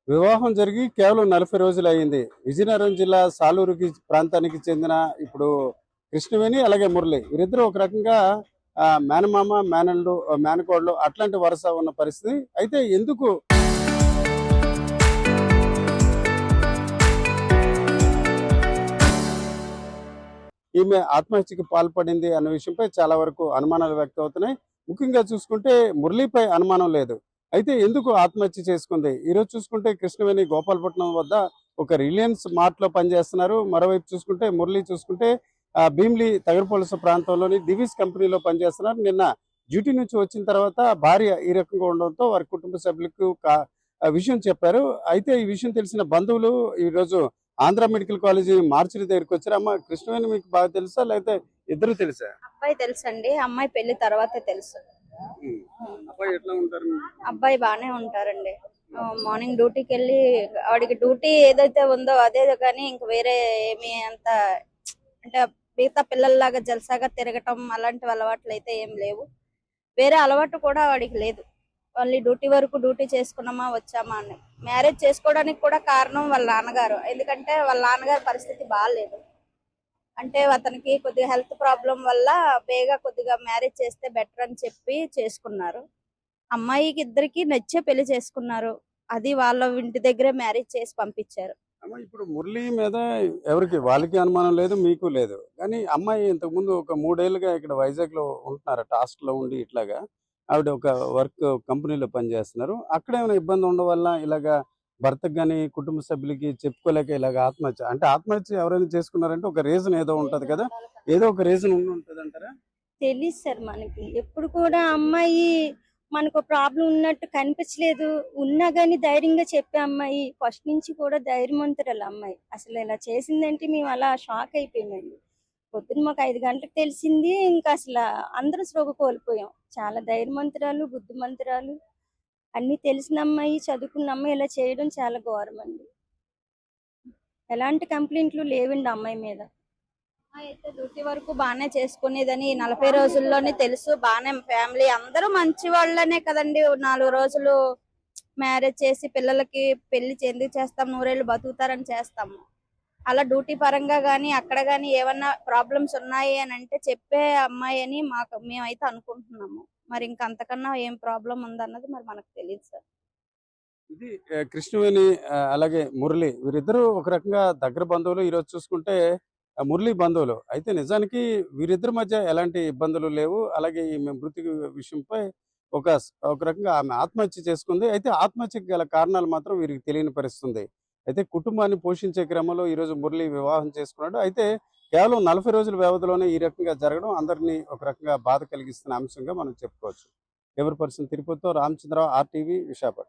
వివాహం జరిగి కేవలం 40 రోజులు అయింది. విజయనగరం జిల్లా సాలూరుకి ప్రాంతానికి చెందిన ఇప్పుడు కృష్ణవేణి అలాగే మురళి వీరిద్దరూ ఒక రకంగా మేనమామ మేనల్లుడు మేనకోడలు అట్లాంటి వరుస ఉన్న పరిస్థితి. అయితే ఎందుకు ఈమె ఆత్మహత్యకు పాల్పడింది అన్న విషయంపై చాలా వరకు అనుమానాలు వ్యక్తం అవుతున్నాయి. ముఖ్యంగా చూసుకుంటే మురళిపై అనుమానం లేదు. అయితే ఎందుకు ఆత్మహత్య చేసుకుంది? ఈరోజు చూసుకుంటే కృష్ణవేణి గోపాలపట్నం వద్ద ఒక రిలయన్స్ మార్ట్ లో పనిచేస్తున్నారు. మరోవైపు చూసుకుంటే మురళి చూసుకుంటే భీమిలి తగరపొలస ప్రాంతంలోని దివిస్ కంపెనీలో పనిచేస్తున్నారు. నిన్న డ్యూటీ నుంచి వచ్చిన తర్వాత భార్య ఈ రకంగా ఉండడంతో వారి కుటుంబ సభ్యులకు విషయం చెప్పారు. అయితే ఈ విషయం తెలిసిన బంధువులు ఈ రోజు ఆంధ్ర మెడికల్ కాలేజీ మార్చిరి దగ్గరికి వచ్చారు. అమ్మ కృష్ణవేణి మీకు బాగా తెలుసా లేకపోతే ఇద్దరు తెలుసా? అబ్బాయి తెలుసండి, అమ్మాయి పెళ్లి తర్వాతే తెలుసు. అబ్బాయి ఎట్లా ఉంటారు? అబ్బాయి బానే ఉంటారండి. మార్నింగ్ డ్యూటీకి వెళ్ళి వాడికి డ్యూటీ ఏదైతే ఉందో అదే, కానీ ఇంక వేరే ఏమి అంత అంటే మిగతా పిల్లల్లాగా జల్సాగా తిరగటం అలాంటి అలవాట్లు అయితే ఏం లేవు. వేరే అలవాటు కూడా వాడికి లేదు. ఓన్లీ డ్యూటీ వరకు డ్యూటీ చేసుకున్నామా వచ్చామా అని. మ్యారేజ్ చేసుకోవడానికి కూడా కారణం వాళ్ళ నాన్నగారు. ఎందుకంటే వాళ్ళ నాన్నగారి పరిస్థితి బాగాలేదు. అంటే అతనికి కొద్దిగా హెల్త్ ప్రాబ్లం వల్ల కొద్దిగా మ్యారేజ్ చేస్తే బెటర్ అని చెప్పి చేసుకున్నారు. అమ్మాయికి ఇద్దరికి నచ్చే పెళ్లి చేసుకున్నారు. అది వాళ్ళ ఇంటి దగ్గరే మ్యారేజ్ చేసి పంపించారు. ఇప్పుడు మురళి మీద ఎవరికి వాళ్ళకి అనుమానం లేదు, మీకు లేదు. కానీ అమ్మాయి ఇంతకు ముందు ఒక 3 ఏళ్లుగా ఇక్కడ వైజాగ్ లో ఉంటున్నారు, టాస్క్ లో ఉండి ఇట్లాగా ఆవిడ ఒక వర్క్ కంపెనీలో పనిచేస్తున్నారు. అక్కడ ఏమైనా ఇబ్బంది ఉండడం వల్ల ఇలాగా భర్తకు కానీ కుటుంబ సభ్యులకి చెప్పుకోలేక ఇలాగ ఆత్మహత్య అంటే ఆత్మహత్య ఎవరైనా చేసుకున్నారంటే ఒక రీజన్ ఏదో ఉంటది కదా, ఏదో ఒక రీజన్ ఉంటది అంటారా? తెలియదు సార్, మనకి ఎప్పుడు కూడా అమ్మాయి మనకు ప్రాబ్లం ఉన్నట్టు కనిపించలేదు. ఉన్నా గానీ ధైర్యంగా చెప్పే అమ్మాయి, ఫస్ట్ నుంచి కూడా ధైర్యవంతురాలు అమ్మాయి. అసలు ఇలా చేసిందంటే మేము అలా షాక్ అయిపోయామండి. పొద్దున్న మాకు 5 గంటలకు తెలిసింది. ఇంకా అసలు అందరూ స్పృహ కోల్పోయాం. చాలా ధైర్యవంతురాలు, బుద్ధిమంతురాలు, అన్ని తెలిసిన అమ్మాయి, చదువుకున్న అమ్మాయి ఇలా చేయడం చాలా ఘోరం అండి. ఎలాంటి కంప్లైంట్లు లేవండి అమ్మాయి మీద. అయితే డ్యూటీ వరకు బాగానే చేసుకునేదని 40 రోజుల్లోనే తెలుసు. బాగానే ఫ్యామిలీ అందరూ మంచి వాళ్ళనే కదండి. 4 రోజులు మ్యారేజ్ చేసి పిల్లలకి పెళ్లి ఎందుకు చేస్తాం, 100 ఏళ్ళు బతుకుతారని చేస్తాము. అలా డ్యూటీ పరంగా గానీ అక్కడ గానీ ఏమన్నా ప్రాబ్లమ్స్ ఉన్నాయి అని అంటే చెప్పే అమ్మాయి అని మేమైతే అనుకుంటున్నాము. మరి ఇంకా అంతకన్నా ఏం ప్రాబ్లం ఉందన్నది మరి మనకు తెలియదు సార్. ఇది కృష్ణవేణి అలాగే మురళి వీరిద్దరూ ఒక రకంగా దగ్గర బంధువులు. ఈరోజు చూసుకుంటే మురళి బంధువులు. అయితే నిజానికి వీరిద్దరి మధ్య ఎలాంటి ఇబ్బందులు లేవు. అలాగే ఈమె మృతి విషయంపై ఒక ఒక రకంగా ఆమె ఆత్మహత్య చేసుకుంది. అయితే ఆత్మహత్యకు గల కారణాలు మాత్రం వీరికి తెలియని పరిస్థితుంది. అయితే కుటుంబాన్ని పోషించే క్రమంలో ఈరోజు మురళి వివాహం చేసుకున్నాడు. అయితే కేవలం 40 రోజుల వ్యవధిలోనే ఈ రకంగా జరగడం అందరినీ ఒక రకంగా బాధ కలిగిస్తున్న అంశంగా మనం చెప్పుకోవచ్చు. ఎవరి పర్సన్ తిరుపతితో రామచంద్రరావు, RTV, విశాఖపట్నం.